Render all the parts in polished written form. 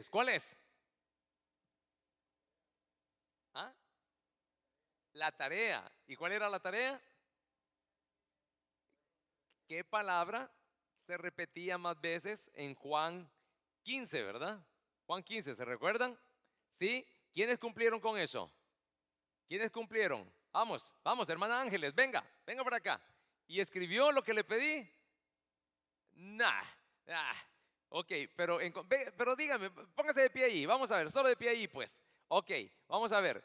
es? ¿Cuál es? ¿Ah? La tarea. ¿Y cuál era la tarea? ¿Qué palabra se repetía más veces en Juan 15, verdad? Juan 15, ¿se recuerdan? ¿Sí? ¿Quiénes cumplieron con eso? ¿Quiénes cumplieron? Vamos, vamos, hermana Ángeles, venga, venga para acá. ¿Y escribió lo que le pedí? Nah, ah, ok, pero dígame, póngase de pie ahí, vamos a ver, solo de pie ahí pues. Ok, vamos a ver.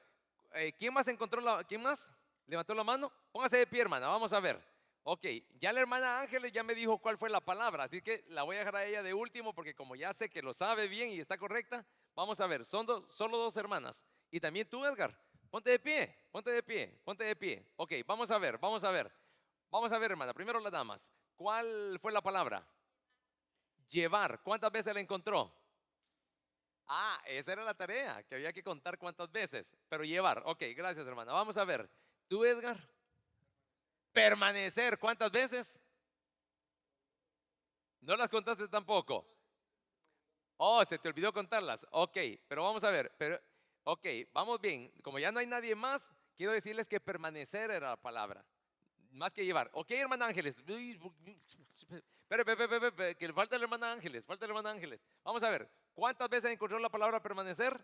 ¿Quién más encontró quién más levantó la mano? Póngase de pie, hermana, vamos a ver. Ok, ya la hermana Ángeles ya me dijo cuál fue la palabra, así que la voy a dejar a ella de último porque como ya sé que lo sabe bien y está correcta, vamos a ver, son solo dos hermanas. Y también tú, Edgar, ponte de pie, ponte de pie, ponte de pie. Ok, vamos a ver, vamos a ver. Vamos a ver, hermana, primero las damas. ¿Cuál fue la palabra? Llevar. ¿Cuántas veces la encontró? Ah, esa era la tarea, que había que contar cuántas veces, pero llevar. Ok, gracias, hermana. Vamos a ver. ¿Tú, Edgar? Permanecer. ¿Cuántas veces? No las contaste tampoco. Oh, se te olvidó contarlas. Ok, pero vamos a ver. Ok, vamos bien. Como ya no hay nadie más, quiero decirles que permanecer era la palabra. Más que llevar. Ok, hermana Ángeles. Espera, que le falta la hermana Ángeles. Falta la hermana Ángeles. Vamos a ver. ¿Cuántas veces encontró la palabra permanecer?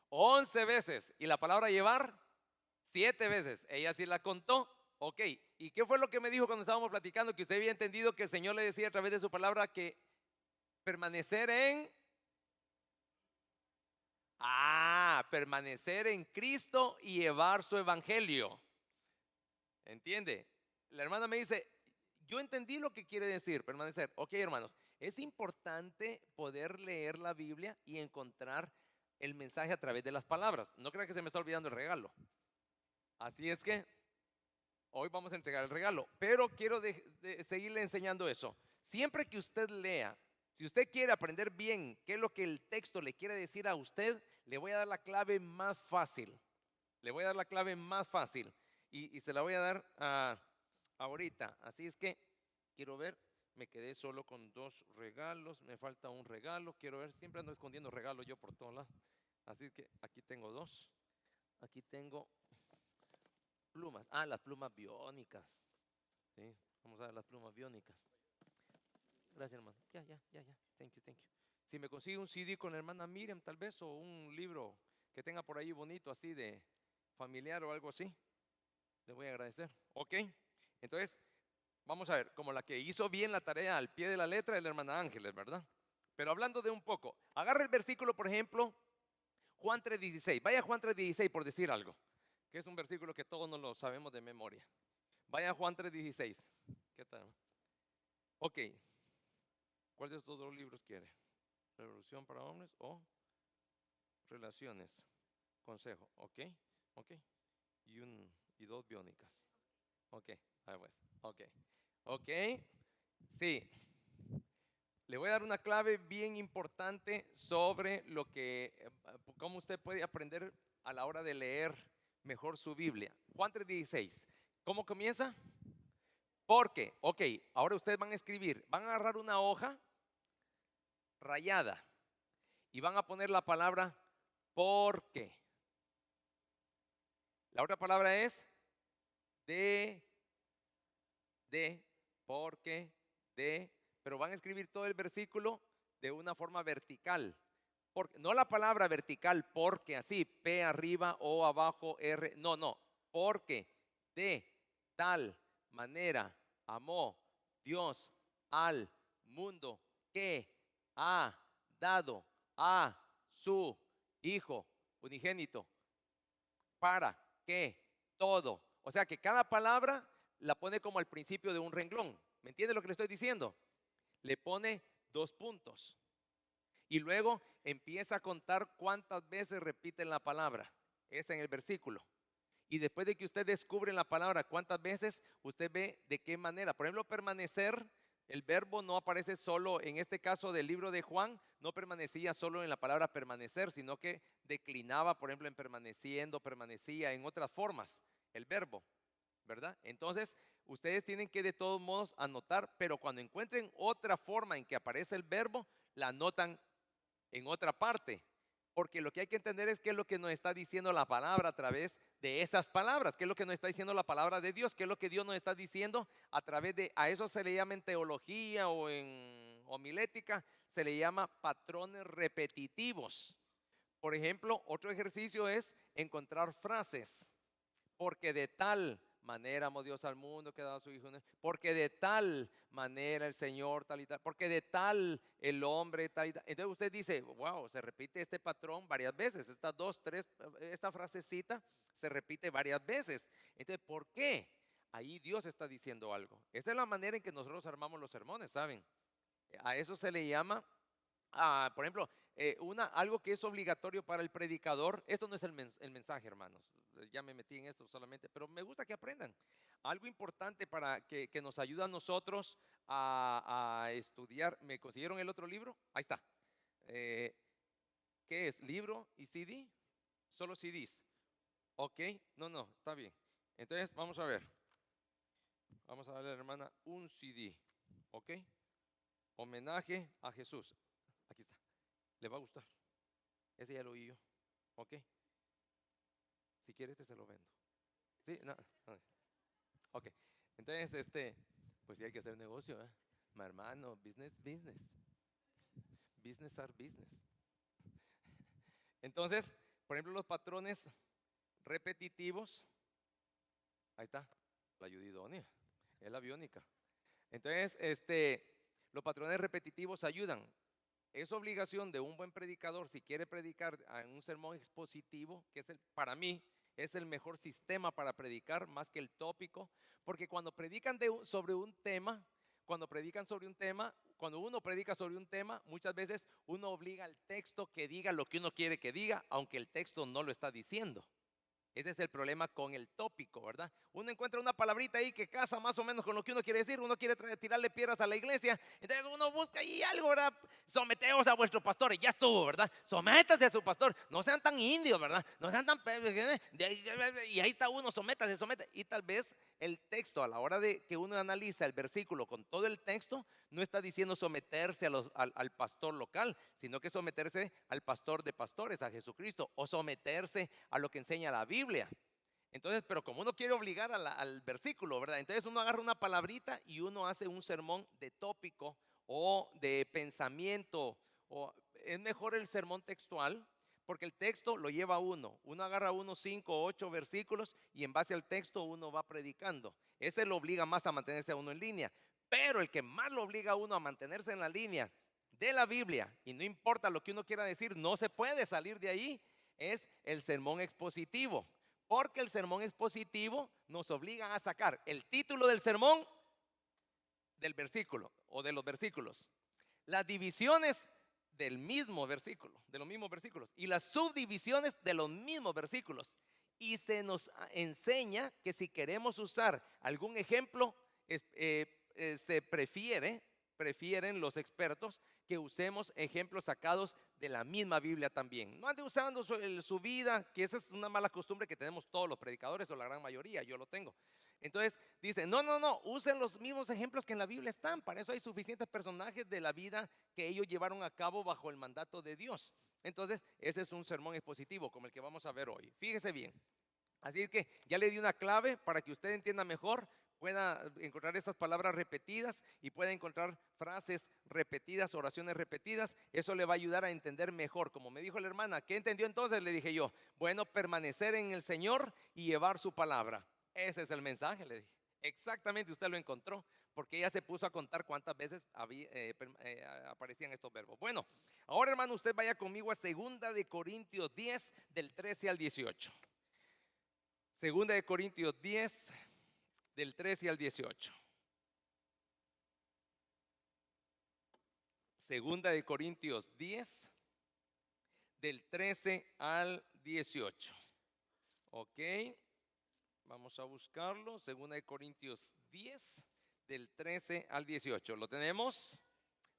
11 veces. ¿Y la palabra llevar? 7 veces. Ella sí la contó. Ok. ¿Y qué fue lo que me dijo cuando estábamos platicando? Que usted había entendido que el Señor le decía a través de su palabra que permanecer en... permanecer en Cristo y llevar su evangelio. ¿Entiende? La hermana me dice, yo entendí lo que quiere decir permanecer. Ok, hermanos, es importante poder leer la Biblia y encontrar el mensaje a través de las palabras. No crea que se me está olvidando el regalo. Así es que hoy vamos a entregar el regalo, pero quiero seguirle enseñando eso. Siempre que usted lea, si usted quiere aprender bien qué es lo que el texto le quiere decir a usted, le voy a dar la clave más fácil. Le voy a dar la clave más fácil y se la voy a dar ahorita. Así es que quiero ver, me quedé solo con dos regalos, me falta un regalo. Quiero ver, siempre ando escondiendo regalos yo por todos lados. Así que aquí tengo dos. Aquí tengo plumas. Las plumas biónicas. Sí, vamos a ver las plumas biónicas. Gracias, hermano. Ya. Thank you. Si me consigue un CD con la hermana Miriam, tal vez, o un libro que tenga por ahí bonito, así de familiar o algo así, le voy a agradecer. Ok, entonces vamos a ver, como la que hizo bien la tarea al pie de la letra es la hermana Ángeles, ¿verdad? Pero hablando de un poco, agarra el versículo, por ejemplo, Juan 3:16. Vaya a Juan 3:16 por decir algo, que es un versículo que todos nos lo sabemos de memoria. Vaya a Juan 3:16. ¿Qué tal? Ok, ¿cuál de estos dos libros quiere? ¿Revolución para hombres o Relaciones? Consejo, ok. Y dos biónicas. Ok, pues, ok. Sí, le voy a dar una clave bien importante sobre cómo usted puede aprender a la hora de leer mejor su Biblia. Juan 3:16. ¿Cómo comienza? Porque, ok, ahora ustedes van a escribir, van a agarrar una hoja rayada y van a poner la palabra porque. La otra palabra es de, porque, pero van a escribir todo el versículo de una forma vertical. No la palabra vertical, porque así, P arriba, O abajo, R, no, porque de tal manera amó Dios al mundo que ha dado a su Hijo unigénito para que todo, o sea que cada palabra la pone como al principio de un renglón. ¿Me entiende lo que le estoy diciendo? Le pone 2 puntos y luego empieza a contar cuántas veces repiten la palabra. Es en el versículo. Y después de que usted descubre la palabra cuántas veces, usted ve de qué manera. Por ejemplo, permanecer, el verbo no aparece solo, en este caso del libro de Juan, no permanecía solo en la palabra permanecer, sino que declinaba, por ejemplo, en permaneciendo, permanecía en otras formas, el verbo, ¿verdad? Entonces, ustedes tienen que de todos modos anotar, pero cuando encuentren otra forma en que aparece el verbo, la anotan en otra parte. Porque lo que hay que entender es qué es lo que nos está diciendo la palabra a través de esas palabras, qué es lo que nos está diciendo la palabra de Dios, qué es lo que Dios nos está diciendo a través de, a eso se le llama en teología o en homilética, se le llama patrones repetitivos. Por ejemplo, otro ejercicio es encontrar frases. Porque de tal manera amó Dios al mundo que ha dado a su Hijo, porque de tal manera el Señor tal y tal, porque de tal el hombre tal y tal. Entonces usted dice, wow, se repite este patrón varias veces, estas dos, tres, esta frasecita se repite varias veces. Entonces, ¿por qué? Ahí Dios está diciendo algo. Esa es la manera en que nosotros armamos los sermones, ¿saben? A eso se le llama, por ejemplo, algo que es obligatorio para el predicador. Esto no es el mensaje, hermanos. Ya me metí en esto solamente, pero me gusta que aprendan. Algo importante para que nos ayuda a nosotros a estudiar. ¿Me consiguieron el otro libro? Ahí está. ¿Qué es? ¿Libro y CD? Solo CDs. Ok, no, está bien. Entonces, vamos a ver. Vamos a darle a la hermana un CD. Ok. Homenaje a Jesús. Aquí está. Le va a gustar. Ese ya lo oí yo. Ok. Si quiere, este se lo vendo. Sí, no. Ok. Entonces, pues sí hay que hacer negocio, ¿eh? Mi hermano, business. Business are business. Entonces, por ejemplo, los patrones repetitivos. Ahí está. La ayuda idónea. Es la biónica. Entonces, los patrones repetitivos ayudan. Es obligación de un buen predicador, si quiere predicar en un sermón expositivo, que es para mí, es el mejor sistema para predicar, más que el tópico, porque cuando predican sobre un tema, cuando uno predica sobre un tema, muchas veces uno obliga al texto que diga lo que uno quiere que diga, aunque el texto no lo está diciendo. Ese es el problema con el tópico, ¿verdad? Uno encuentra una palabrita ahí que casa más o menos con lo que uno quiere decir. Uno quiere tirarle piedras a la iglesia. Entonces uno busca ahí algo, ¿verdad? Someteos a vuestro pastor y ya estuvo, ¿verdad? Sométase a su pastor. No sean tan indios, ¿verdad? No sean tan... Y ahí está uno, sométase. Y tal vez el texto, a la hora de que uno analiza el versículo con todo el texto, no está diciendo someterse al pastor local, sino que someterse al pastor de pastores, a Jesucristo, o someterse a lo que enseña la Biblia. Entonces, pero como uno quiere obligar al versículo, ¿verdad? Entonces uno agarra una palabrita y uno hace un sermón de tópico o de pensamiento. O es mejor el sermón textual, porque el texto lo lleva uno. Uno agarra unos 5 o 8 versículos y en base al texto uno va predicando. Ese lo obliga más a mantenerse a uno en línea. Pero el que más lo obliga a uno a mantenerse en la línea de la Biblia, y no importa lo que uno quiera decir, no se puede salir de ahí, es el sermón expositivo. Porque el sermón expositivo nos obliga a sacar el título del sermón del versículo o de los versículos, las divisiones del mismo versículo, de los mismos versículos, y las subdivisiones de los mismos versículos. Y se nos enseña que si queremos usar algún ejemplo, se prefieren los expertos que usemos ejemplos sacados de la misma Biblia también. No ande usando su vida, que esa es una mala costumbre que tenemos todos los predicadores o la gran mayoría, yo lo tengo. Entonces dice, no, usen los mismos ejemplos que en la Biblia están. Para eso hay suficientes personajes de la vida que ellos llevaron a cabo bajo el mandato de Dios. Entonces ese es un sermón expositivo como el que vamos a ver hoy. Fíjese bien. Así es que ya le di una clave para que usted entienda mejor, pueda encontrar estas palabras repetidas y pueda encontrar frases repetidas, oraciones repetidas. Eso le va a ayudar a entender mejor. Como me dijo la hermana, ¿qué entendió entonces? Le dije yo, bueno, permanecer en el Señor y llevar su palabra. Ese es el mensaje, le dije. Exactamente, usted lo encontró, porque ella se puso a contar cuántas veces aparecían estos verbos. Bueno, ahora hermano, usted vaya conmigo a 2 Corintios 10, del 13 al 18. 2 Corintios 10, del 13 al 18. 2 Corintios 10, del 13 al 18. Ok, vamos a buscarlo. 2 Corintios 10, del 13 al 18. ¿Lo tenemos?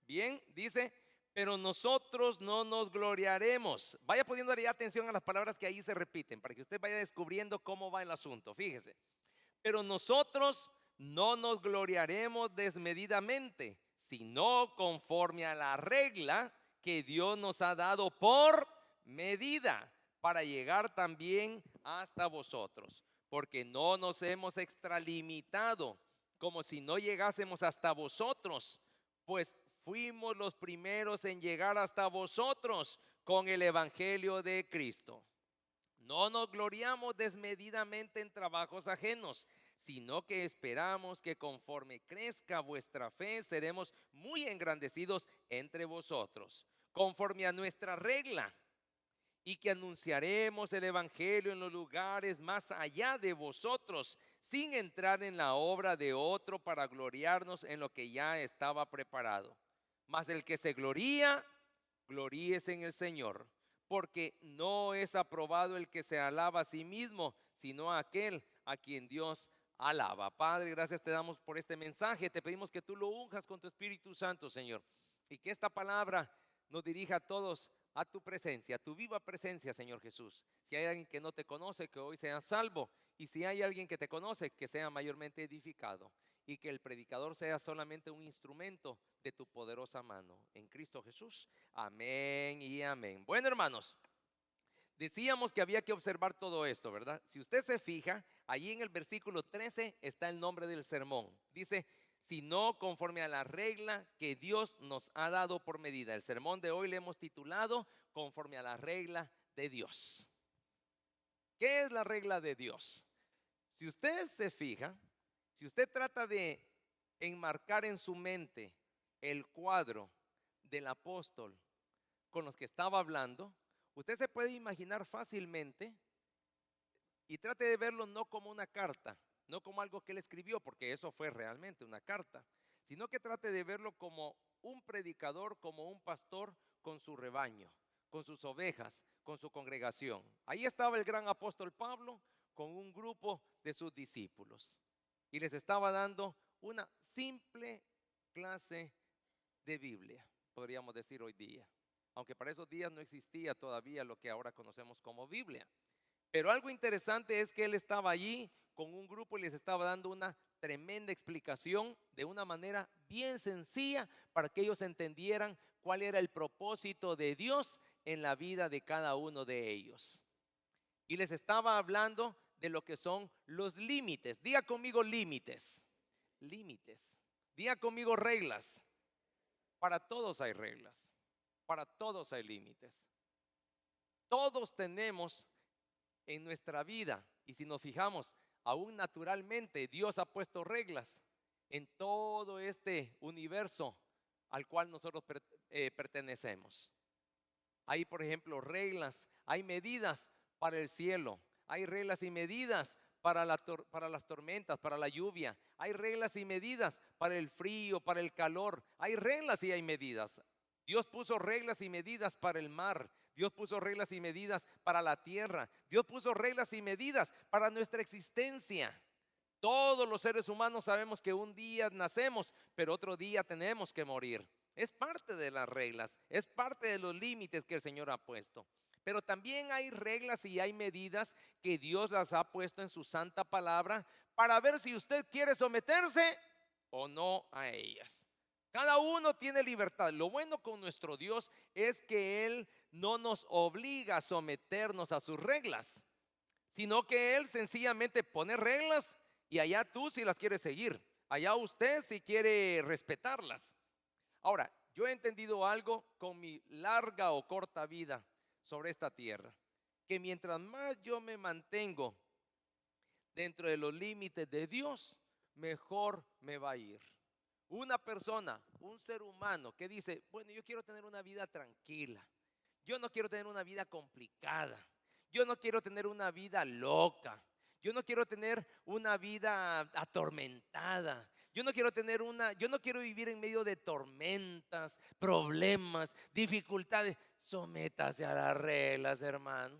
Bien, dice, pero nosotros no nos gloriaremos. Vaya poniendo ahí atención a las palabras que ahí se repiten, para que usted vaya descubriendo cómo va el asunto. Fíjese, pero nosotros no nos gloriaremos desmedidamente, sino conforme a la regla que Dios nos ha dado por medida para llegar también hasta vosotros, porque no nos hemos extralimitado como si no llegásemos hasta vosotros, pues fuimos los primeros en llegar hasta vosotros con el evangelio de Cristo. No nos gloriamos desmedidamente en trabajos ajenos, sino que esperamos que conforme crezca vuestra fe, seremos muy engrandecidos entre vosotros, conforme a nuestra regla, y que anunciaremos el evangelio en los lugares más allá de vosotros, sin entrar en la obra de otro para gloriarnos en lo que ya estaba preparado. Mas el que se gloría, gloríese en el Señor, porque no es aprobado el que se alaba a sí mismo, sino aquel a quien Dios alaba. Padre, gracias te damos por este mensaje. Te pedimos que tú lo unjas con tu Espíritu Santo, Señor, y que esta palabra nos dirija a todos a tu presencia, a tu viva presencia, Señor Jesús. Si hay alguien que no te conoce, que hoy sea salvo, y si hay alguien que te conoce, que sea mayormente edificado, y que el predicador sea solamente un instrumento de tu poderosa mano. En Cristo Jesús, amén y amén. Bueno, hermanos, decíamos que había que observar todo esto, ¿verdad? Si usted se fija, allí en el versículo 13 está el nombre del sermón. Dice, sino conforme a la regla que Dios nos ha dado por medida. El sermón de hoy le hemos titulado conforme a la regla de Dios. ¿Qué es la regla de Dios? Si usted se fija, si usted trata de enmarcar en su mente el cuadro del apóstol con los que estaba hablando, usted se puede imaginar fácilmente y trate de verlo no como una carta, no como algo que él escribió, porque eso fue realmente una carta, sino que trate de verlo como un predicador, como un pastor con su rebaño, con sus ovejas, con su congregación. Ahí estaba el gran apóstol Pablo con un grupo de sus discípulos y les estaba dando una simple clase de Biblia, podríamos decir hoy día, aunque para esos días no existía todavía lo que ahora conocemos como Biblia. Pero algo interesante es que él estaba allí con un grupo y les estaba dando una tremenda explicación de una manera bien sencilla para que ellos entendieran cuál era el propósito de Dios en la vida de cada uno de ellos. Y les estaba hablando de lo que son los límites. Diga conmigo límites. Límites. Diga conmigo reglas. Para todos hay reglas. Para todos hay límites. Todos tenemos en nuestra vida, y si nos fijamos, aún naturalmente Dios ha puesto reglas en todo este universo al cual nosotros pertenecemos. Hay, por ejemplo, reglas, hay medidas para el cielo, hay reglas y medidas para las tormentas, para la lluvia, hay reglas y medidas para el frío, para el calor, hay reglas y hay medidas. Dios puso reglas y medidas para el mar. Dios puso reglas y medidas para la tierra. Dios puso reglas y medidas para nuestra existencia. Todos los seres humanos sabemos que un día nacemos, pero otro día tenemos que morir. Es parte de las reglas, es parte de los límites que el Señor ha puesto. Pero también hay reglas y hay medidas que Dios las ha puesto en su santa palabra para ver si usted quiere someterse o no a ellas. Cada uno tiene libertad. Lo bueno con nuestro Dios es que Él no nos obliga a someternos a sus reglas, sino que Él sencillamente pone reglas y allá tú si las quieres seguir, allá usted si quiere respetarlas. Ahora, yo he entendido algo con mi larga o corta vida sobre esta tierra, que mientras más yo me mantengo dentro de los límites de Dios, mejor me va a ir. Una persona, un ser humano que dice, bueno, yo quiero tener una vida tranquila, yo no quiero tener una vida complicada, yo no quiero tener una vida loca, yo no quiero tener una vida atormentada, yo no quiero vivir en medio de tormentas, problemas, dificultades. Sométase a las reglas, hermano.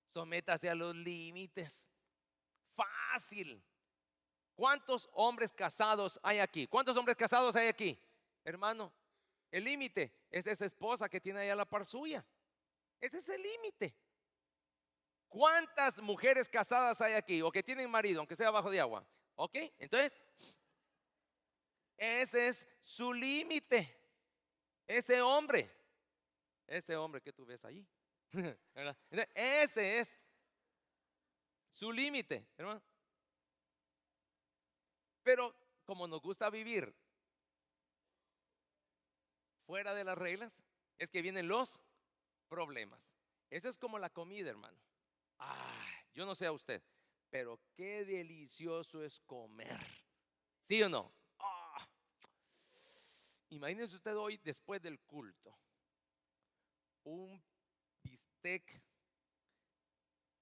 Sométase a los límites. Fácil. ¿Cuántos hombres casados hay aquí? ¿Cuántos hombres casados hay aquí? Hermano, el límite es esa esposa que tiene ahí a la par suya. Ese es el límite. ¿Cuántas mujeres casadas hay aquí o que tienen marido, aunque sea bajo de agua? ¿Ok? Entonces, ese es su límite. Ese hombre que tú ves ahí, ¿verdad? Ese es su límite, hermano. Pero como nos gusta vivir fuera de las reglas, es que vienen los problemas. Eso es como la comida, hermano. Yo no sé a usted, pero qué delicioso es comer. ¿Sí o no? Imagínese usted hoy, después del culto, un bistec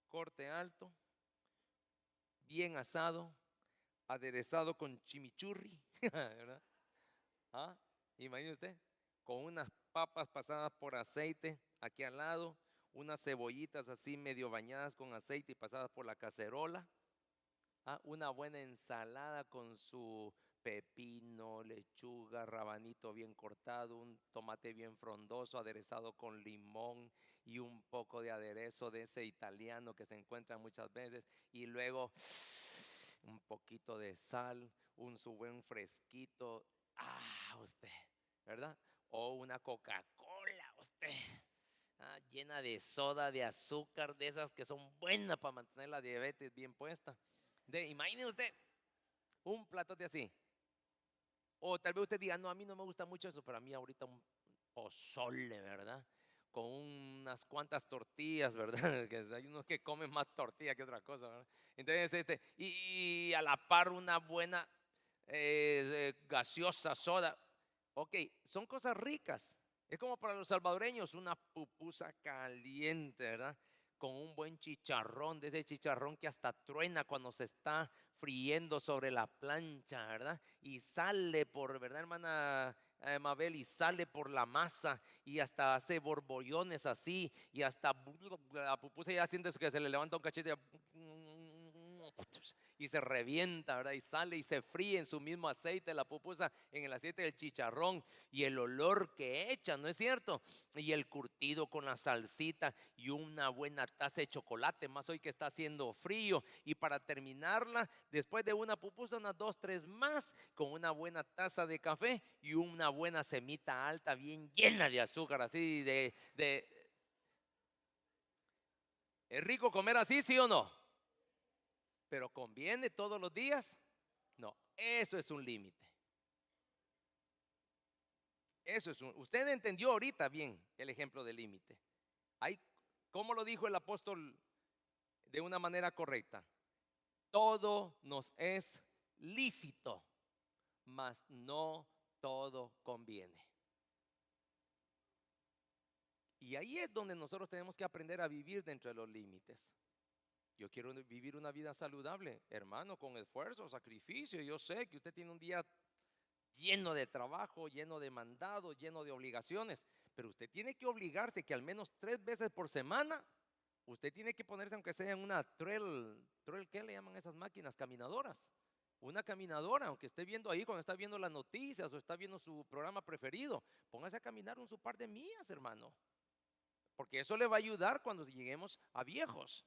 corte alto, bien asado, aderezado con chimichurri, ¿verdad? Imagínese usted, con unas papas pasadas por aceite aquí al lado, unas cebollitas así medio bañadas con aceite y pasadas por la cacerola. Una buena ensalada con su pepino, lechuga, rabanito bien cortado, un tomate bien frondoso, aderezado con limón y un poco de aderezo de ese italiano que se encuentra muchas veces, y luego un poquito de sal, su buen fresquito. Usted, ¿verdad? O una Coca-Cola, usted. Llena de soda, de azúcar, de esas que son buenas para mantener la diabetes bien puesta. Imagine usted un platote así. O tal vez usted diga, no, a mí no me gusta mucho eso, pero a mí ahorita un pozole, ¿verdad? Con unas cuantas tortillas, ¿verdad? Que hay unos que comen más tortilla que otra cosa, ¿verdad? Entonces, y a la par una buena gaseosa, soda. Ok, son cosas ricas. Es como para los salvadoreños una pupusa caliente, ¿verdad? Con un buen chicharrón, de ese chicharrón que hasta truena cuando se está friendo sobre la plancha, ¿verdad? Y sale por, ¿verdad, hermana Mabel? Y sale por la masa y hasta hace borbollones así, y hasta la pupusa ya sientes que se le levanta un cachete y se revienta, ¿verdad? Y sale y se fríe en su mismo aceite la pupusa, en el aceite del chicharrón, y el olor que echa, ¿no es cierto? Y el curtido con la salsita y una buena taza de chocolate, más hoy que está haciendo frío. Y para terminarla, después de una pupusa, unas 2, 3 más, con una buena taza de café y una buena semita alta bien llena de azúcar, así ¿Es rico comer así, sí o no? Pero ¿conviene todos los días? No, eso es un límite. Usted entendió ahorita bien el ejemplo de límite. ¿Cómo lo dijo el apóstol de una manera correcta? Todo nos es lícito, mas no todo conviene. Y ahí es donde nosotros tenemos que aprender a vivir dentro de los límites. Yo quiero vivir una vida saludable, hermano, con esfuerzo, sacrificio. Yo sé que usted tiene un día lleno de trabajo, lleno de mandados, lleno de obligaciones, pero usted tiene que obligarse que al menos 3 veces por semana usted tiene que ponerse, aunque sea en una trail, ¿qué le llaman esas máquinas? Caminadoras. Una caminadora, aunque esté viendo ahí, cuando está viendo las noticias o está viendo su programa preferido, póngase a caminar un su par de millas, hermano, porque eso le va a ayudar cuando lleguemos a viejos.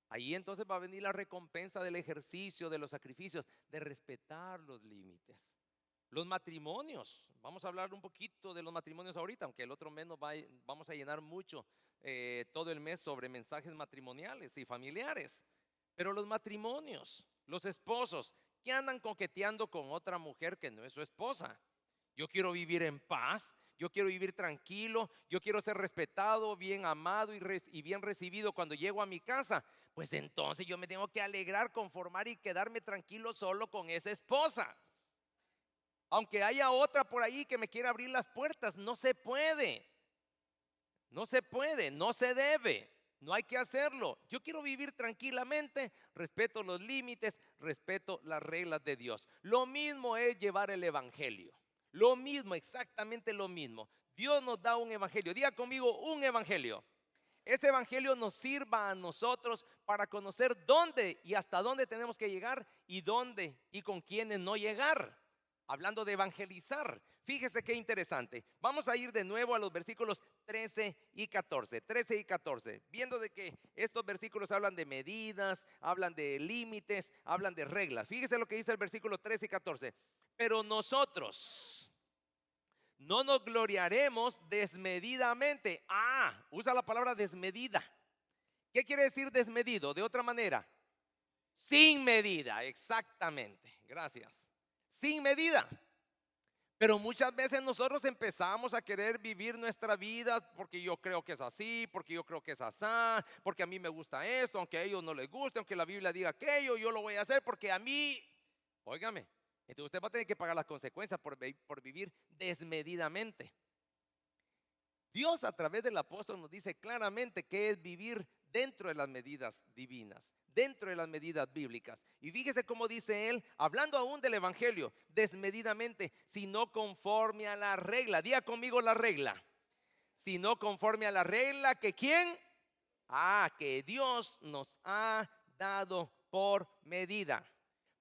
Ahí entonces va a venir la recompensa del ejercicio, de los sacrificios, de respetar los límites. Los matrimonios, vamos a hablar un poquito de los matrimonios ahorita, aunque el otro mes vamos a llenar mucho todo el mes sobre mensajes matrimoniales y familiares. Pero los matrimonios, los esposos que andan coqueteando con otra mujer que no es su esposa. Yo quiero vivir en paz, yo quiero vivir tranquilo, yo quiero ser respetado, bien amado y bien recibido cuando llego a mi casa. Pues entonces yo me tengo que alegrar, conformar y quedarme tranquilo solo con esa esposa. Aunque haya otra por ahí que me quiera abrir las puertas, no se puede. No se puede, no se debe. No hay que hacerlo. Yo quiero vivir tranquilamente, respeto los límites, respeto las reglas de Dios. Lo mismo es llevar el evangelio. Lo mismo, exactamente lo mismo. Dios nos da un evangelio. Diga conmigo, un evangelio. Ese evangelio nos sirva a nosotros para conocer dónde y hasta dónde tenemos que llegar y dónde y con quiénes no llegar. Hablando de evangelizar, fíjese qué interesante. Vamos a ir de nuevo a los versículos 13 y 14. 13 y 14. Viendo de que estos versículos hablan de medidas, hablan de límites, hablan de reglas. Fíjese lo que dice el versículo 13 y 14. Pero nosotros No nos gloriaremos desmedidamente. Usa la palabra desmedida. ¿Qué quiere decir desmedido? De otra manera, sin medida, exactamente. Gracias. Sin medida. Pero muchas veces nosotros empezamos a querer vivir nuestra vida porque yo creo que es así, porque yo creo que es así, porque a mí me gusta esto, aunque a ellos no les guste, aunque la Biblia diga aquello, yo lo voy a hacer porque a mí, óigame, entonces usted va a tener que pagar las consecuencias por vivir desmedidamente. Dios a través del apóstol nos dice claramente que es vivir dentro de las medidas divinas, dentro de las medidas bíblicas. Y fíjese cómo dice él, hablando aún del evangelio, desmedidamente, sino conforme a la regla. Diga conmigo la regla. Sino conforme a la regla que ¿quién? Que Dios nos ha dado por medida.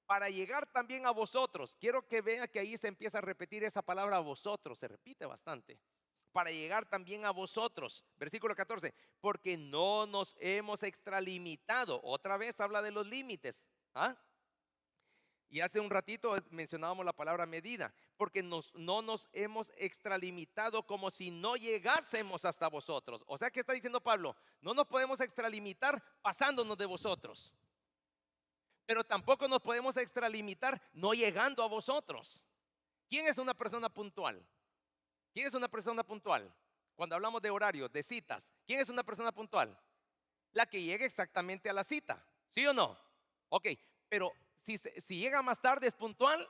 Para llegar también a vosotros. Quiero que vea que ahí se empieza a repetir esa palabra vosotros, se repite bastante. Para llegar también a vosotros, versículo 14, porque no nos hemos extralimitado. Otra vez habla de los límites. Y hace un ratito mencionábamos la palabra medida, porque no nos hemos extralimitado como si no llegásemos hasta vosotros. O sea, ¿qué está diciendo Pablo? No nos podemos extralimitar pasándonos de vosotros, pero tampoco nos podemos extralimitar no llegando a vosotros. ¿Quién es una persona puntual? ¿Quién es una persona puntual? Cuando hablamos de horarios, de citas, ¿quién es una persona puntual? La que llega exactamente a la cita, ¿sí o no? Ok, pero si llega más tarde es puntual,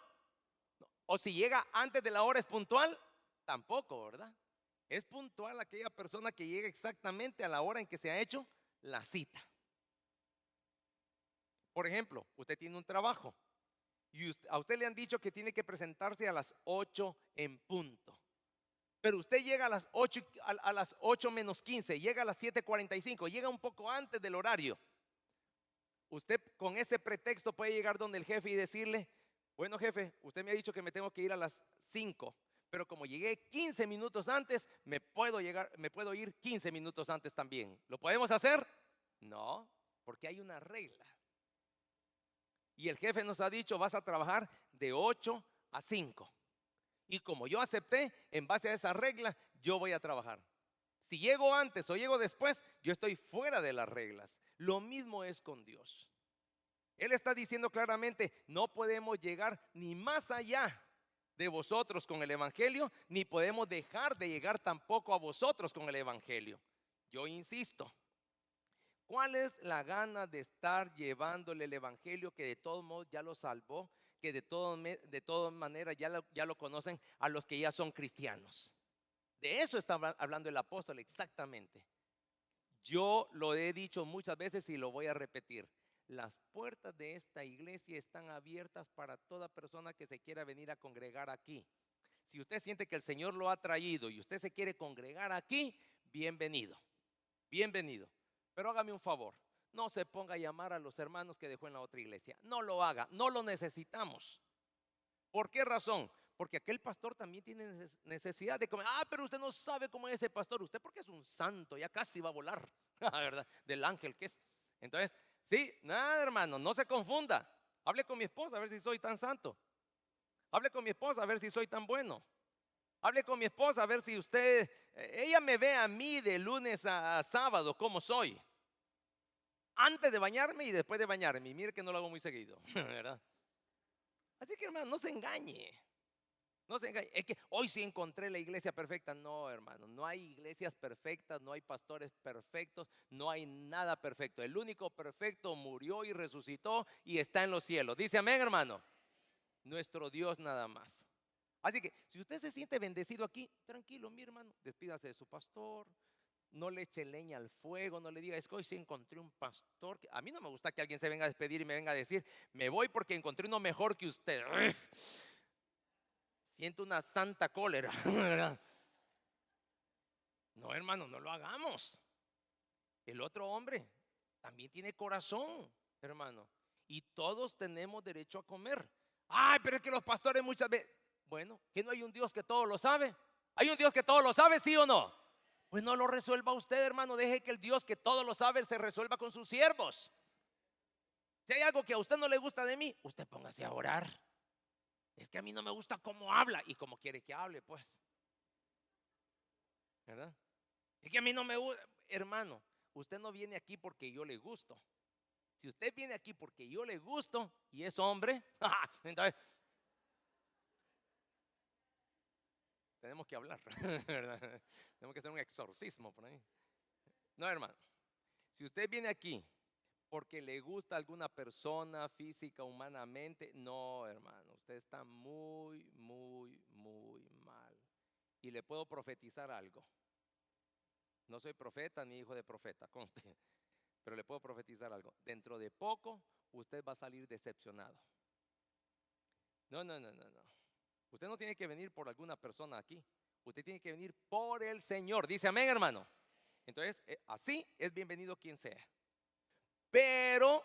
o si llega antes de la hora es puntual, tampoco, ¿verdad? Es puntual aquella persona que llega exactamente a la hora en que se ha hecho la cita. Por ejemplo, usted tiene un trabajo y a usted le han dicho que tiene que presentarse a las 8 en punto. Pero usted llega a las 8 menos 15, llega a las 7:45, llega un poco antes del horario. Usted con ese pretexto puede llegar donde el jefe y decirle, bueno jefe, usted me ha dicho que me tengo que ir a las 5, pero como llegué 15 minutos antes, me puedo ir 15 minutos antes también. ¿Lo podemos hacer? No, porque hay una regla. Y el jefe nos ha dicho, vas a trabajar de 8 a 5. Y como yo acepté, en base a esa regla, yo voy a trabajar. Si llego antes o llego después, yo estoy fuera de las reglas. Lo mismo es con Dios. Él está diciendo claramente, no podemos llegar ni más allá de vosotros con el evangelio, ni podemos dejar de llegar tampoco a vosotros con el evangelio. Yo insisto, ¿cuál es la gana de estar llevándole el evangelio que de todos modos ya lo salvó? Que de todas maneras ya lo conocen a los que ya son cristianos. De eso está hablando el apóstol exactamente. Yo lo he dicho muchas veces y lo voy a repetir. Las puertas de esta iglesia están abiertas para toda persona que se quiera venir a congregar aquí. Si usted siente que el Señor lo ha traído y usted se quiere congregar aquí, bienvenido, bienvenido. Pero hágame un favor. No se ponga a llamar a los hermanos que dejó en la otra iglesia. No lo haga, no lo necesitamos. ¿Por qué razón? Porque aquel pastor también tiene necesidad de comer. Pero usted no sabe cómo es ese pastor. Usted porque es un santo, ya casi va a volar, ¿verdad? Del ángel que es. Entonces, sí, nada hermano, no se confunda. Hable con mi esposa a ver si soy tan santo. Hable con mi esposa a ver si soy tan bueno. Hable con mi esposa a ver si ella me ve a mí de lunes a sábado como soy. Antes de bañarme y después de bañarme. Y mire que no lo hago muy seguido, ¿verdad? Así que hermano, no se engañe. No se engañe. Es que hoy sí encontré la iglesia perfecta. No, hermano, no hay iglesias perfectas, no hay pastores perfectos, no hay nada perfecto. El único perfecto murió y resucitó y está en los cielos. Dice amén, hermano. Nuestro Dios nada más. Así que si usted se siente bendecido aquí, tranquilo, mi hermano, despídase de su pastor. No le eche leña al fuego, no le diga, es que hoy sí encontré un pastor. A mí no me gusta que alguien se venga a despedir y me venga a decir, me voy porque encontré uno mejor que usted. Siento una santa cólera. No, hermano, no lo hagamos. El otro hombre también tiene corazón, hermano. Y todos tenemos derecho a comer. Pero es que los pastores muchas veces. Bueno, ¿que no hay un Dios que todo lo sabe? ¿Hay un Dios que todo lo sabe, sí o no? Pues no lo resuelva usted, hermano. Deje que el Dios que todo lo sabe se resuelva con sus siervos. Si hay algo que a usted no le gusta de mí, usted póngase a orar. Es que a mí no me gusta cómo habla y cómo quiere que hable, pues. ¿verdad? Es que a mí no me gusta. Hermano, usted no viene aquí porque yo le gusto. Si usted viene aquí porque yo le gusto y es hombre, entonces tenemos que hablar, ¿verdad? Tenemos que hacer un exorcismo por ahí. No, hermano. Si usted viene aquí porque le gusta alguna persona física, humanamente, no, hermano. Usted está muy, muy, muy mal. Y le puedo profetizar algo. No soy profeta ni hijo de profeta, conste. Pero le puedo profetizar algo. Dentro de poco, usted va a salir decepcionado. No, no, no, no, no. Usted no tiene que venir por alguna persona aquí. Usted tiene que venir por el Señor. Dice amén, hermano. Entonces, así es bienvenido quien sea. Pero,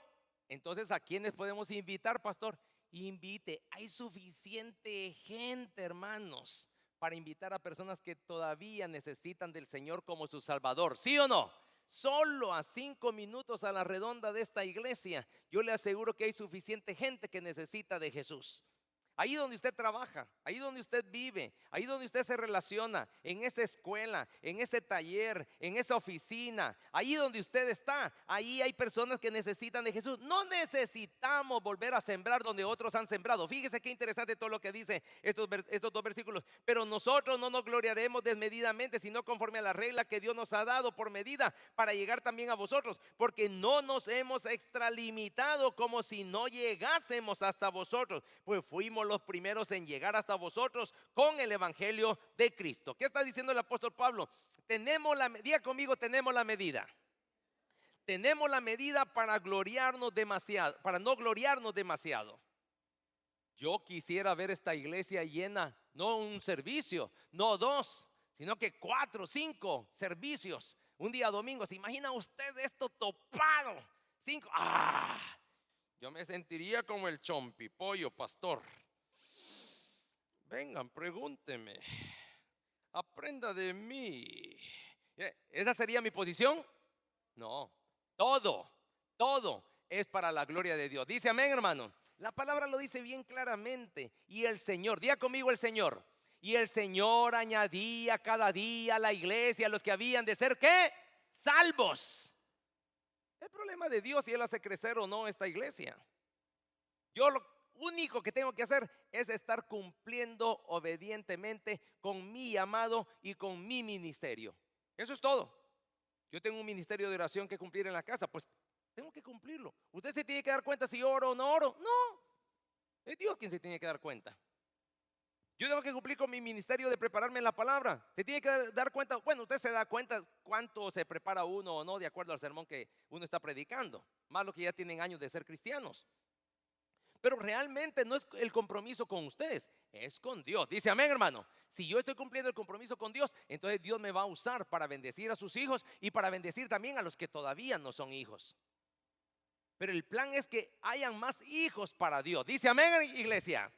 entonces, ¿a quiénes podemos invitar, pastor? Invite. Hay suficiente gente, hermanos, para invitar a personas que todavía necesitan del Señor como su Salvador. ¿Sí o no? Solo a 5 minutos a la redonda de esta iglesia, yo le aseguro que hay suficiente gente que necesita de Jesús. Ahí donde usted trabaja, ahí donde usted vive, ahí donde usted se relaciona, en esa escuela, en ese taller, en esa oficina, ahí donde usted está, ahí hay personas que necesitan de Jesús. No necesitamos volver a sembrar donde otros han sembrado. Fíjese qué interesante todo lo que dice estos dos versículos. Pero nosotros no nos gloriaremos desmedidamente, sino conforme a la regla que Dios nos ha dado por medida para llegar también a vosotros, porque no nos hemos extralimitado como si no llegásemos hasta vosotros, pues fuimos los primeros en llegar hasta vosotros con el evangelio de Cristo. ¿Qué está diciendo el apóstol Pablo? Diga conmigo, tenemos la medida. Tenemos la medida para gloriarnos demasiado, para no gloriarnos demasiado. Yo quisiera ver esta iglesia llena, no un servicio, no 2, sino que 4, 5 servicios. Un día domingo, ¿se imagina usted esto topado? 5, yo me sentiría como el chompipollo, pastor. Vengan, pregúnteme, aprenda de mí. ¿Esa sería mi posición? No, todo es para la gloria de Dios. Dice amén, hermano. La palabra lo dice bien claramente. Y el Señor, diga conmigo el Señor. Y el Señor añadía cada día a la iglesia a los que habían de ser, ¿qué? Salvos. El problema de Dios si Él hace crecer o no esta iglesia. Yo lo único que tengo que hacer es estar cumpliendo obedientemente con mi llamado y con mi ministerio. Eso es todo. Yo tengo un ministerio de oración que cumplir en la casa, pues tengo que cumplirlo. Usted se tiene que dar cuenta si oro o no oro. No, es Dios quien se tiene que dar cuenta. Yo tengo que cumplir con mi ministerio de prepararme en la palabra. Se tiene que dar cuenta, bueno, usted se da cuenta cuánto se prepara uno o no de acuerdo al sermón que uno está predicando, más lo que ya tienen años de ser cristianos. Pero realmente no es el compromiso con ustedes, es con Dios. Dice amén, hermano. Si yo estoy cumpliendo el compromiso con Dios, entonces Dios me va a usar para bendecir a sus hijos y para bendecir también a los que todavía no son hijos. Pero el plan es que hayan más hijos para Dios. Dice amén, iglesia.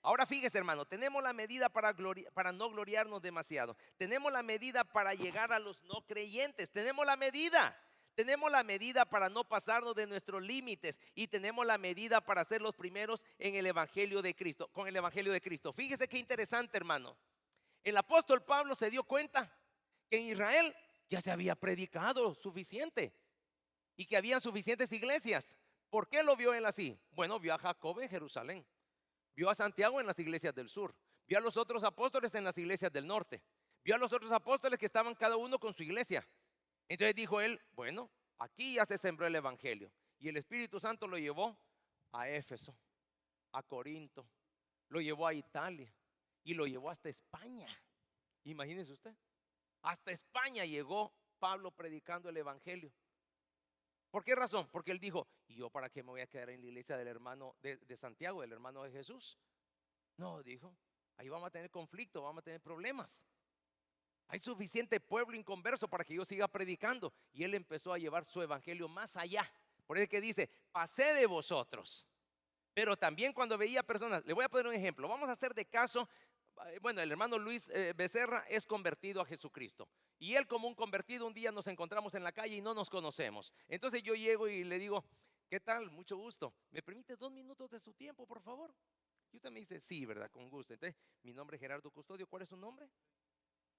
Ahora fíjese, hermano, tenemos la medida para no gloriarnos demasiado. Tenemos la medida para llegar a los no creyentes. Tenemos la medida. Tenemos la medida para no pasarnos de nuestros límites y tenemos la medida para ser los primeros en el evangelio de Cristo, con el evangelio de Cristo. Fíjese qué interesante, hermano. El apóstol Pablo se dio cuenta que en Israel ya se había predicado suficiente y que habían suficientes iglesias. ¿Por qué lo vio él así? Bueno, vio a Jacob en Jerusalén, vio a Santiago en las iglesias del sur, vio a los otros apóstoles en las iglesias del norte, vio a los otros apóstoles que estaban cada uno con su iglesia. Entonces dijo él, bueno, aquí ya se sembró el evangelio. Y el Espíritu Santo lo llevó a Éfeso, a Corinto, lo llevó a Italia y lo llevó hasta España. Imagínese usted, hasta España llegó Pablo predicando el evangelio. ¿Por qué razón? Porque él dijo, ¿y yo para qué me voy a quedar en la iglesia del hermano de Santiago, del hermano de Jesús? No, dijo, ahí vamos a tener conflicto, vamos a tener problemas. Hay suficiente pueblo inconverso para que yo siga predicando. Y él empezó a llevar su evangelio más allá. Por eso que dice, pasé de vosotros. Pero también cuando veía personas, le voy a poner un ejemplo. Vamos a hacer de caso, bueno, el hermano Luis Becerra es convertido a Jesucristo. Y él como un convertido un día nos encontramos en la calle y no nos conocemos. Entonces yo llego y le digo, ¿qué tal? Mucho gusto. ¿Me permite 2 minutos de su tiempo, por favor? Y usted me dice, sí, ¿verdad? Con gusto. Entonces, mi nombre es Gerardo Custodio. ¿Cuál es su nombre?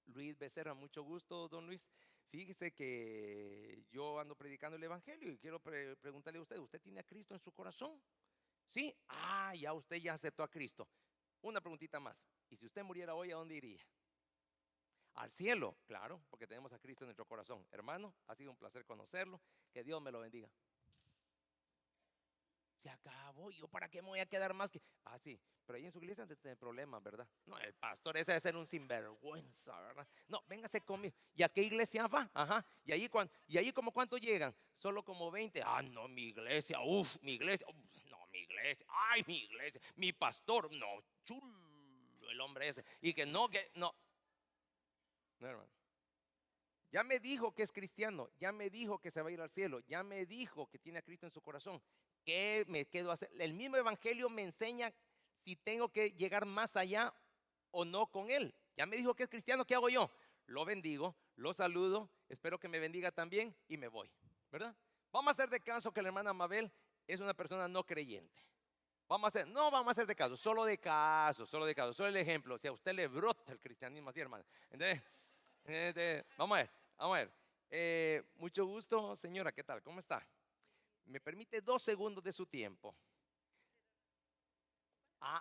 Luis Becerra, mucho gusto, don Luis. Fíjese que yo ando predicando el evangelio y quiero preguntarle a usted, ¿usted tiene a Cristo en su corazón? Sí, ya usted ya aceptó a Cristo. Una preguntita más. ¿Y si usted muriera hoy, a dónde iría? Al cielo, claro, porque tenemos a Cristo en nuestro corazón. Hermano, ha sido un placer conocerlo. Que Dios me lo bendiga. Se acabó. ¿Yo para qué me voy a quedar más que? Sí, pero ahí en su iglesia no tiene problemas, ¿verdad? No, el pastor ese debe ser un sinvergüenza, ¿verdad? No, véngase conmigo. ¿Y a qué iglesia va? Ajá. ¿Y ahí como cuánto llegan? Solo como 20. No, mi iglesia, mi iglesia. No, mi iglesia. Ay, mi iglesia. Mi pastor, no, chulo el hombre ese. Y que no. No, hermano. Ya me dijo que es cristiano, ya me dijo que se va a ir al cielo, ya me dijo que tiene a Cristo en su corazón. ¿Qué me quedo a hacer? El mismo evangelio me enseña si tengo que llegar más allá o no con él. Ya me dijo que es cristiano, ¿qué hago yo? Lo bendigo, lo saludo, espero que me bendiga también y me voy, ¿verdad? Vamos a hacer de caso que la hermana Mabel es una persona no creyente. No vamos a hacer de caso, solo de caso, solo el ejemplo. Si a usted le brota el cristianismo así, hermana. Entonces, vamos a ver. Mucho gusto, señora, ¿qué tal? ¿Cómo está? Me permite 2 segundos de su tiempo.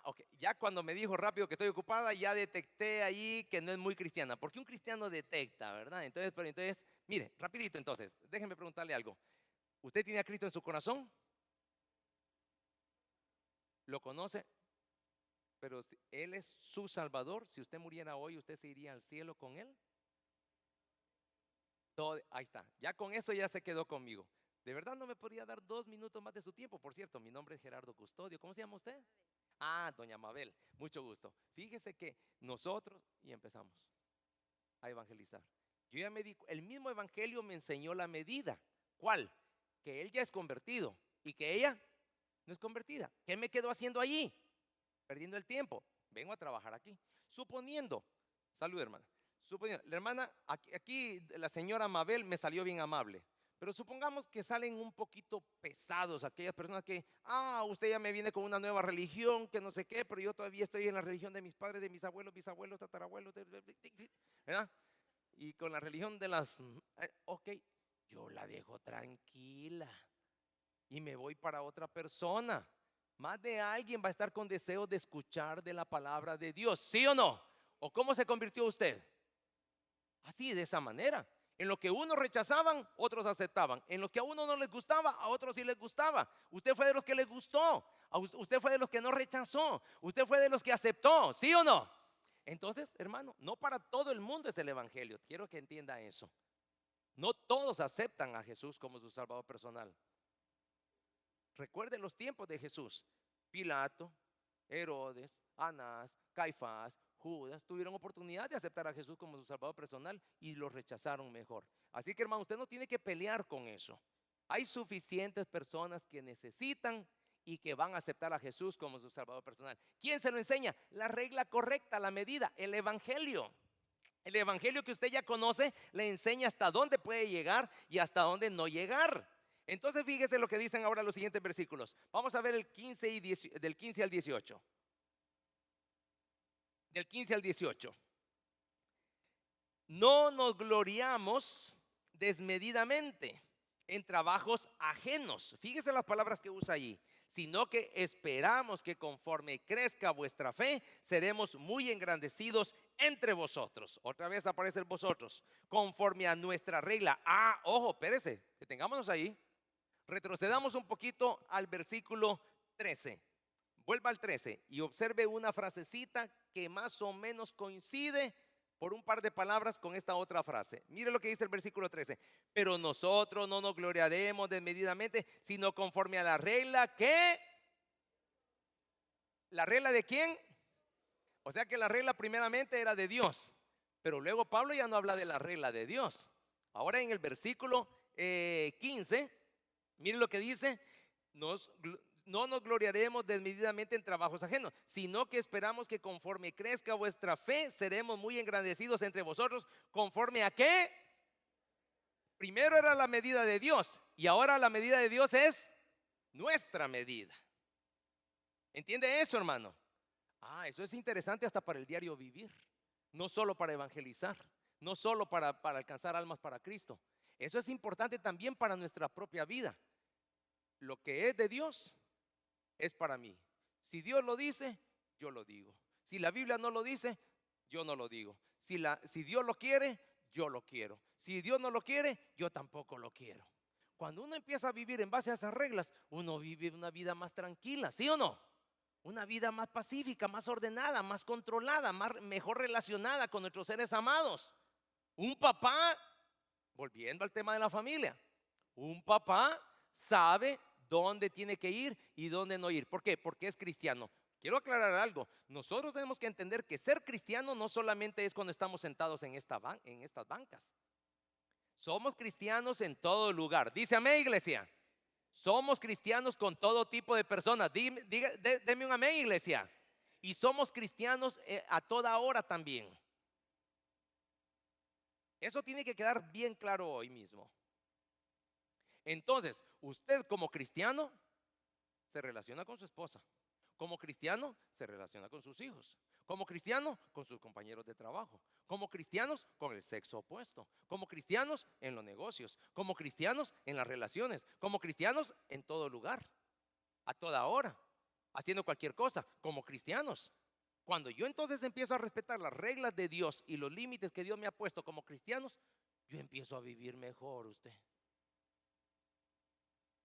Ok. Ya cuando me dijo rápido que estoy ocupada, ya detecté ahí que no es muy cristiana. Porque un cristiano detecta, ¿verdad? Entonces, mire, rapidito entonces, déjenme preguntarle algo. ¿Usted tiene a Cristo en su corazón? ¿Lo conoce? Pero si Él es su Salvador, si usted muriera hoy, ¿usted se iría al cielo con Él? Ahí está, ya con eso ya se quedó conmigo. De verdad no me podría dar 2 minutos más de su tiempo. Por cierto, mi nombre es Gerardo Custodio. ¿Cómo se llama usted? Doña Mabel, mucho gusto. Fíjese que nosotros, y empezamos a evangelizar. Yo ya me di, el mismo evangelio me enseñó la medida. ¿Cuál? Que él ya es convertido y que ella no es convertida. ¿Qué me quedo haciendo allí? Perdiendo el tiempo. Vengo a trabajar aquí. Suponiendo, salud hermana. Suponiendo, la hermana, aquí la señora Mabel me salió bien amable. Pero supongamos que salen un poquito pesados aquellas personas que, usted ya me viene con una nueva religión, que no sé qué, pero yo todavía estoy en la religión de mis padres, de mis abuelos, bisabuelos, tatarabuelos, ¿verdad? Y con la religión de las, ok, yo la dejo tranquila y me voy para otra persona. Más de alguien va a estar con deseo de escuchar de la palabra de Dios, ¿sí o no? ¿O cómo se convirtió usted? Así, de esa manera. En lo que unos rechazaban, otros aceptaban. En lo que a uno no les gustaba, a otros sí les gustaba. Usted fue de los que les gustó. Usted fue de los que no rechazó. Usted fue de los que aceptó, ¿sí o no? Entonces, hermano, no para todo el mundo es el evangelio. Quiero que entienda eso. No todos aceptan a Jesús como su Salvador personal. Recuerden los tiempos de Jesús. Pilato, Herodes, Anás, Caifás, Judas tuvieron oportunidad de aceptar a Jesús como su Salvador personal y lo rechazaron mejor. Así que, hermano, usted no tiene que pelear con eso. Hay suficientes personas que necesitan y que van a aceptar a Jesús como su Salvador personal. ¿Quién se lo enseña? La regla correcta, la medida, el evangelio. El evangelio que usted ya conoce le enseña hasta dónde puede llegar y hasta dónde no llegar. Entonces fíjese lo que dicen ahora los siguientes versículos. Vamos a ver el 15 y del 15 al 18. Del 15 al 18. No nos gloriamos desmedidamente en trabajos ajenos. Fíjese las palabras que usa allí. Sino que esperamos que conforme crezca vuestra fe, seremos muy engrandecidos entre vosotros. Otra vez aparece el vosotros. Conforme a nuestra regla. Ojo, espérese, detengámonos ahí. Retrocedamos un poquito al versículo 13. Vuelva al 13 y observe una frasecita que más o menos coincide por un par de palabras con esta otra frase. Mire lo que dice el versículo 13. Pero nosotros no nos gloriaremos desmedidamente, sino conforme a la regla que... ¿La regla de quién? O sea que la regla primeramente era de Dios. Pero luego Pablo ya no habla de la regla de Dios. Ahora en el versículo 15, mire lo que dice. No nos gloriaremos desmedidamente en trabajos ajenos, sino que esperamos que conforme crezca vuestra fe, seremos muy engrandecidos entre vosotros. ¿Conforme a qué? Primero era la medida de Dios y ahora la medida de Dios es nuestra medida. ¿Entiende eso, hermano? Eso es interesante hasta para el diario vivir, no solo para evangelizar. no solo para alcanzar almas para Cristo. Eso es importante también para nuestra propia vida. Lo que es de Dios es para mí. Si Dios lo dice, yo lo digo. Si la Biblia no lo dice, yo no lo digo. Si Dios lo quiere, yo lo quiero. Si Dios no lo quiere, yo tampoco lo quiero. Cuando uno empieza a vivir en base a esas reglas, uno vive una vida más tranquila, ¿sí o no? Una vida más pacífica, más ordenada, más controlada, mejor relacionada con nuestros seres amados. Un papá, volviendo al tema de la familia, un papá sabe dónde tiene que ir y dónde no ir. ¿Por qué? Porque es cristiano. Quiero aclarar algo. Nosotros tenemos que entender que ser cristiano no solamente es cuando estamos sentados en estas bancas. Somos cristianos en todo lugar. Dice amén, iglesia. Somos cristianos con todo tipo de personas. Deme un amén, iglesia. Y somos cristianos a toda hora también. Eso tiene que quedar bien claro hoy mismo. Entonces, usted como cristiano se relaciona con su esposa. Como cristiano se relaciona con sus hijos. Como cristiano con sus compañeros de trabajo. Como cristianos con el sexo opuesto. Como cristianos en los negocios. Como cristianos en las relaciones. Como cristianos en todo lugar. A toda hora. Haciendo cualquier cosa. Como cristianos. Cuando yo entonces empiezo a respetar las reglas de Dios y los límites que Dios me ha puesto como cristianos, yo empiezo a vivir mejor usted.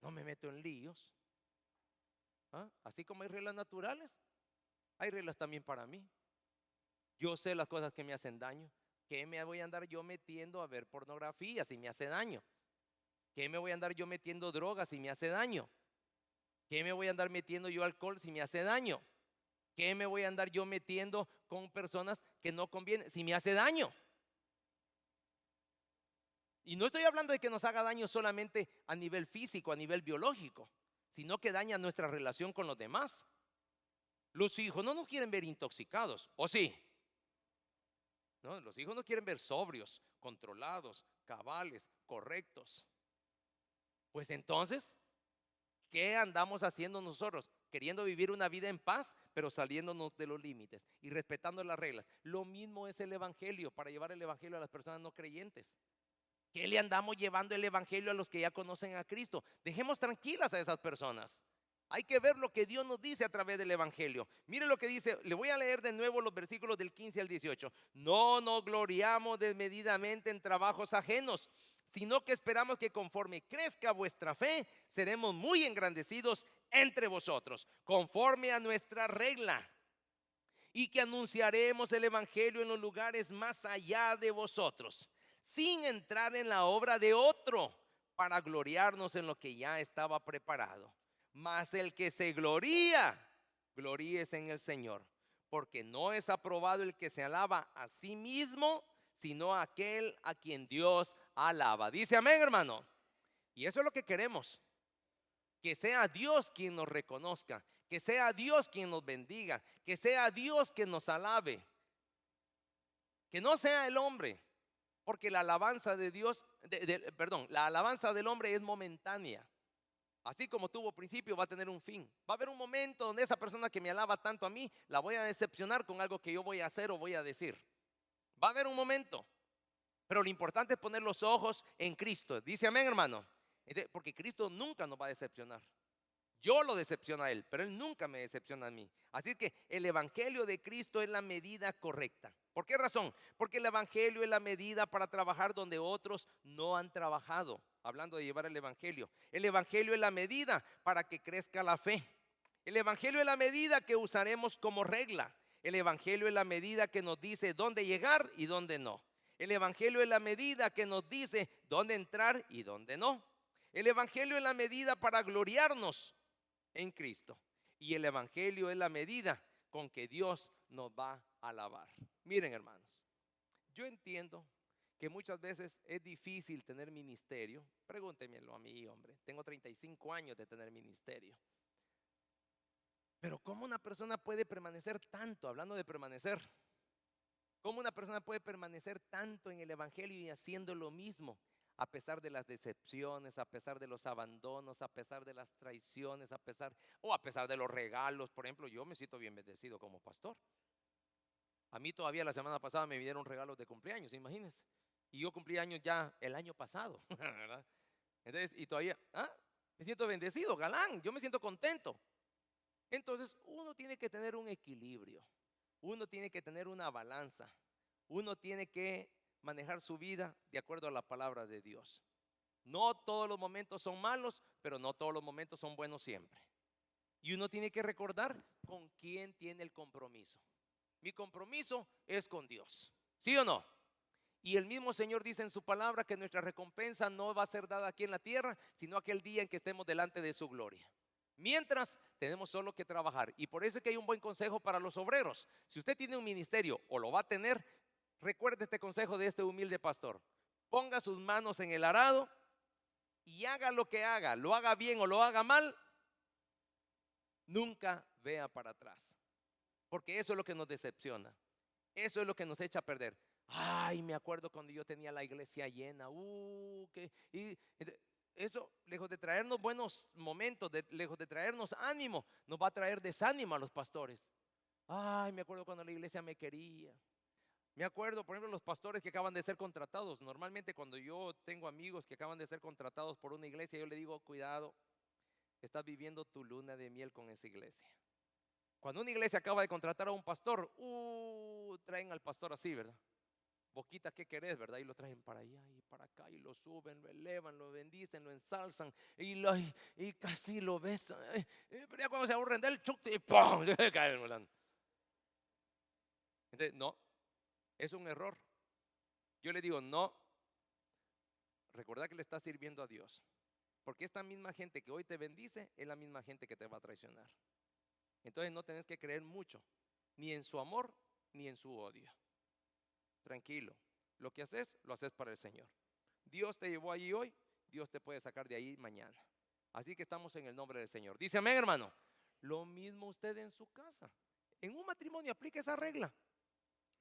No me meto en líos. Así como hay reglas naturales, hay reglas también para mí. Yo sé las cosas que me hacen daño. ¿Qué me voy a andar yo metiendo a ver pornografía si me hace daño? ¿Qué me voy a andar yo metiendo drogas si me hace daño? ¿Qué me voy a andar metiendo yo alcohol si me hace daño? ¿Qué me voy a andar yo metiendo con personas que no convienen si me hace daño? Y no estoy hablando de que nos haga daño solamente a nivel físico, a nivel biológico, sino que daña nuestra relación con los demás. Los hijos no nos quieren ver intoxicados, ¿o sí? No, los hijos nos quieren ver sobrios, controlados, cabales, correctos. Pues entonces, ¿qué andamos haciendo nosotros? Queriendo vivir una vida en paz, pero saliéndonos de los límites y respetando las reglas. Lo mismo es el evangelio, para llevar el evangelio a las personas no creyentes. ¿Qué le andamos llevando el evangelio a los que ya conocen a Cristo? Dejemos tranquilas a esas personas. Hay que ver lo que Dios nos dice a través del evangelio. Mire lo que dice, le voy a leer de nuevo los versículos del 15 al 18. No nos gloriamos desmedidamente en trabajos ajenos, sino que esperamos que conforme crezca vuestra fe, seremos muy engrandecidos entre vosotros, conforme a nuestra regla, y que anunciaremos el evangelio en los lugares más allá de vosotros, sin entrar en la obra de otro, para gloriarnos en lo que ya estaba preparado. Mas el que se gloría, gloríese en el Señor, porque no es aprobado el que se alaba a sí mismo, sino aquel a quien Dios alaba. Dice amén, hermano. Y eso es lo que queremos. Que sea Dios quien nos reconozca, que sea Dios quien nos bendiga, que sea Dios quien nos alabe, que no sea el hombre, porque la alabanza de Dios, la alabanza del hombre es momentánea. Así como tuvo principio, va a tener un fin. Va a haber un momento donde esa persona que me alaba tanto a mí, la voy a decepcionar con algo que yo voy a hacer o voy a decir. Va a haber un momento, pero lo importante es poner los ojos en Cristo. Dice amén, hermano. Porque Cristo nunca nos va a decepcionar. Yo lo decepciono a Él, pero Él nunca me decepciona a mí. Así que el evangelio de Cristo es la medida correcta. ¿Por qué razón? Porque el evangelio es la medida para trabajar donde otros no han trabajado. Hablando de llevar el evangelio. El evangelio es la medida para que crezca la fe. El evangelio es la medida que usaremos como regla. El evangelio es la medida que nos dice dónde llegar y dónde no. El evangelio es la medida que nos dice dónde entrar y dónde no. El evangelio es la medida para gloriarnos en Cristo. Y el evangelio es la medida con que Dios nos va a alabar. Miren, hermanos, yo entiendo que muchas veces es difícil tener ministerio. Pregúntemelo a mí, hombre. Tengo 35 años de tener ministerio. Pero ¿cómo una persona puede permanecer tanto, hablando de permanecer? ¿Cómo una persona puede permanecer tanto en el evangelio y haciendo lo mismo? A pesar de las decepciones, a pesar de los abandonos, a pesar de las traiciones, a pesar de los regalos. Por ejemplo, yo me siento bien bendecido como pastor. A mí todavía la semana pasada me dieron regalos de cumpleaños, imagínense. Y yo cumplí años ya el año pasado, ¿verdad? Entonces, y todavía, me siento bendecido, galán, yo me siento contento. Entonces, uno tiene que tener un equilibrio, uno tiene que tener una balanza, uno tiene que manejar su vida de acuerdo a la palabra de Dios. No todos los momentos son malos, pero no todos los momentos son buenos siempre. Y uno tiene que recordar con quién tiene el compromiso. Mi compromiso es con Dios, ¿sí o no? Y el mismo Señor dice en su palabra que nuestra recompensa no va a ser dada aquí en la tierra, sino aquel día en que estemos delante de su gloria. Mientras, tenemos solo que trabajar. Y por eso es que hay un buen consejo para los obreros. Si usted tiene un ministerio o lo va a tener, recuerde este consejo de este humilde pastor. Ponga sus manos en el arado y haga lo que haga, lo haga bien o lo haga mal, nunca vea para atrás. Porque eso es lo que nos decepciona. Eso es lo que nos echa a perder. Ay, me acuerdo cuando yo tenía la iglesia llena. Eso, lejos de traernos buenos momentos, lejos de traernos ánimo, nos va a traer desánimo a los pastores. Ay, me acuerdo cuando la iglesia me quería. Me acuerdo, por ejemplo, los pastores que acaban de ser contratados. Normalmente cuando yo tengo amigos que acaban de ser contratados por una iglesia, yo le digo, cuidado, estás viviendo tu luna de miel con esa iglesia. Cuando una iglesia acaba de contratar a un pastor, traen al pastor así, ¿verdad? Boquita, ¿qué querés, verdad? Y lo traen para allá y para acá y lo suben, lo elevan, lo bendicen, lo ensalzan y casi lo besan. Pero ya cuando se aburren del chute y ¡pum! Se cae volando. Entonces, no, es un error. Yo le digo, no, recordá que le estás sirviendo a Dios. Porque esta misma gente que hoy te bendice es la misma gente que te va a traicionar. Entonces no tenés que creer mucho, ni en su amor, ni en su odio. Tranquilo, lo que haces, lo haces para el Señor. Dios te llevó allí hoy, Dios te puede sacar de ahí mañana. Así que estamos en el nombre del Señor. Dice amén, hermano. Lo mismo usted en su casa. En un matrimonio aplique esa regla.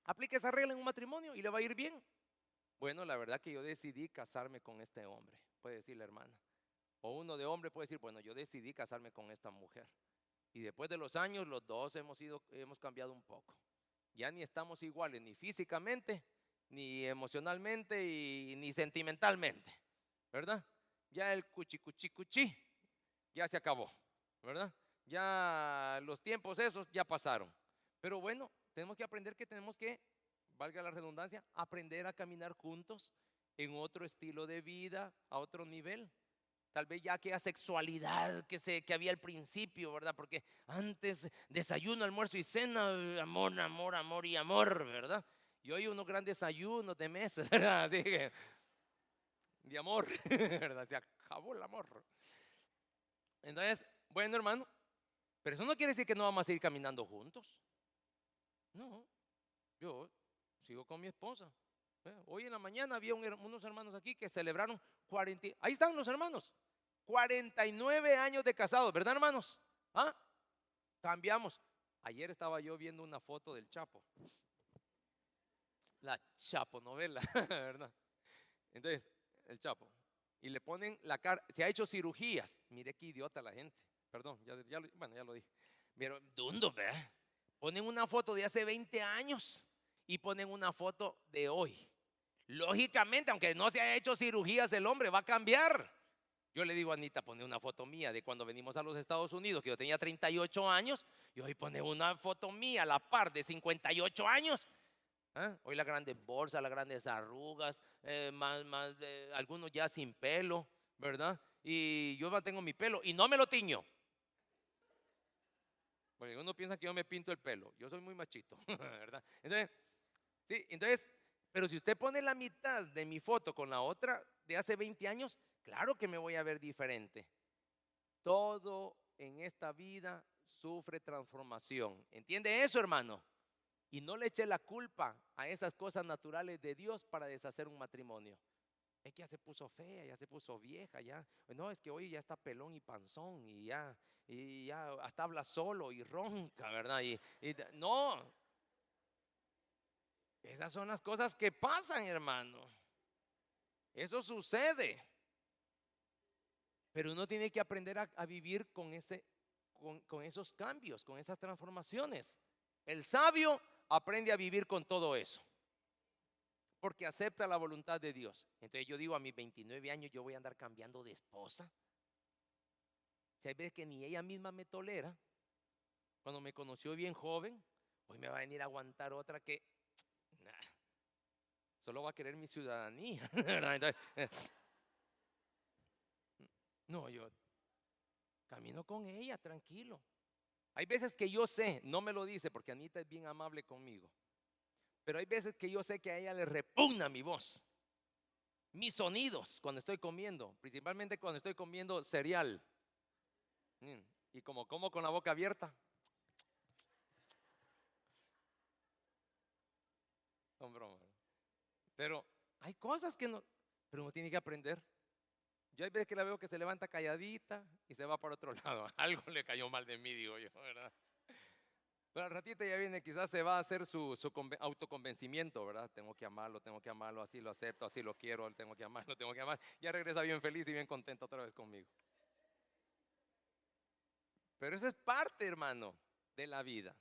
Aplique esa regla en un matrimonio y le va a ir bien. Bueno, la verdad que yo decidí casarme con este hombre, puede decir la hermana. O uno de hombre puede decir, bueno, yo decidí casarme con esta mujer. Y después de los años, los dos hemos cambiado un poco. Ya ni estamos iguales, ni físicamente, ni emocionalmente, y ni sentimentalmente, ¿verdad? Ya el cuchi, ya se acabó, ¿verdad? Ya los tiempos esos ya pasaron. Pero bueno, tenemos que aprender que tenemos que, valga la redundancia, aprender a caminar juntos en otro estilo de vida, a otro nivel. Tal vez ya aquella sexualidad que había al principio, ¿verdad? Porque antes desayuno, almuerzo y cena, amor, amor, amor y amor, ¿verdad? Y hoy unos grandes ayunos de mesa, ¿verdad? Así que, de amor, ¿verdad? Se acabó el amor. Entonces, bueno, hermano, pero eso no quiere decir que no vamos a seguir caminando juntos. No, yo sigo con mi esposa. Hoy en la mañana había unos hermanos aquí que celebraron 40, ahí están los hermanos, 49 años de casados, ¿verdad, hermanos? Cambiamos. Ayer estaba yo viendo una foto del Chapo, la Chapo novela, ¿verdad? Entonces, el Chapo, y le ponen la cara, se ha hecho cirugías. Mire qué idiota la gente, perdón, bueno, ya lo dije. Pero, dundo, ¿verdad? Ponen una foto de hace 20 años y ponen una foto de hoy. Lógicamente, aunque no se haya hecho cirugías, el hombre va a cambiar. Yo le digo a Anita, pone una foto mía de cuando venimos a los Estados Unidos, que yo tenía 38 años, y hoy pone una foto mía a la par de 58 años. Hoy las grandes bolsas, las grandes arrugas, algunos ya sin pelo, ¿verdad? Y yo mantengo mi pelo y no me lo tiño. Porque uno piensa que yo me pinto el pelo. Yo soy muy machito, ¿verdad? Entonces, sí, pero si usted pone la mitad de mi foto con la otra de hace 20 años, claro que me voy a ver diferente. Todo en esta vida sufre transformación. ¿Entiende eso, hermano? Y no le eche la culpa a esas cosas naturales de Dios para deshacer un matrimonio. Es que ya se puso fea, ya se puso vieja, ya. No, es que hoy ya está pelón y panzón y ya hasta habla solo y ronca, ¿verdad? No, esas son las cosas que pasan, hermano. Eso sucede. Pero uno tiene que aprender a vivir con esos cambios, con esas transformaciones. El sabio aprende a vivir con todo eso. Porque acepta la voluntad de Dios. Entonces yo digo, a mis 29 años yo voy a andar cambiando de esposa. Si hay veces que ni ella misma me tolera. Cuando me conoció bien joven, hoy me va a venir a aguantar otra que solo va a querer mi ciudadanía. Entonces, no, yo camino con ella tranquilo. Hay veces que yo sé, no me lo dice porque Anita es bien amable conmigo, pero hay veces que yo sé que a ella le repugna mi voz, mis sonidos cuando estoy comiendo, principalmente cuando estoy comiendo cereal. Y como con la boca abierta. Son bromas. Pero hay cosas que no, pero uno tiene que aprender. Yo hay veces que la veo que se levanta calladita y se va para otro lado. Algo le cayó mal de mí, digo yo, ¿verdad? Pero al ratito ya viene, quizás se va a hacer su autoconvencimiento, ¿verdad? Tengo que amarlo, así lo acepto, así lo quiero, tengo que amarlo. Ya regresa bien feliz y bien contento otra vez conmigo. Pero eso es parte, hermano, de la vida.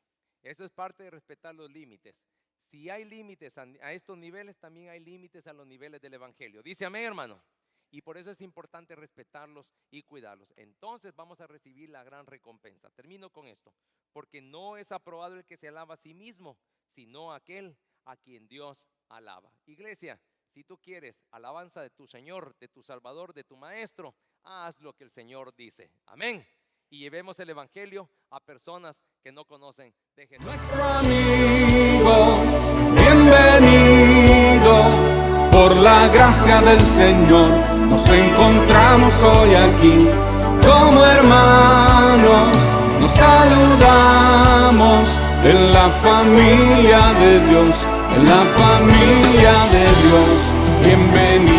Eso es parte de respetar los límites. Si hay límites a estos niveles, también hay límites a los niveles del evangelio. Dice amén, hermano. Y por eso es importante respetarlos y cuidarlos. Entonces vamos a recibir la gran recompensa. Termino con esto. Porque no es aprobado el que se alaba a sí mismo, sino aquel a quien Dios alaba. Iglesia, si tú quieres alabanza de tu Señor, de tu Salvador, de tu Maestro, haz lo que el Señor dice. Amén. Y llevemos el evangelio a personas que no conocen de Jesús. Nuestro amigo, bienvenido, por la gracia del Señor, nos encontramos hoy aquí, como hermanos, nos saludamos, en la familia de Dios, en la familia de Dios, bienvenido.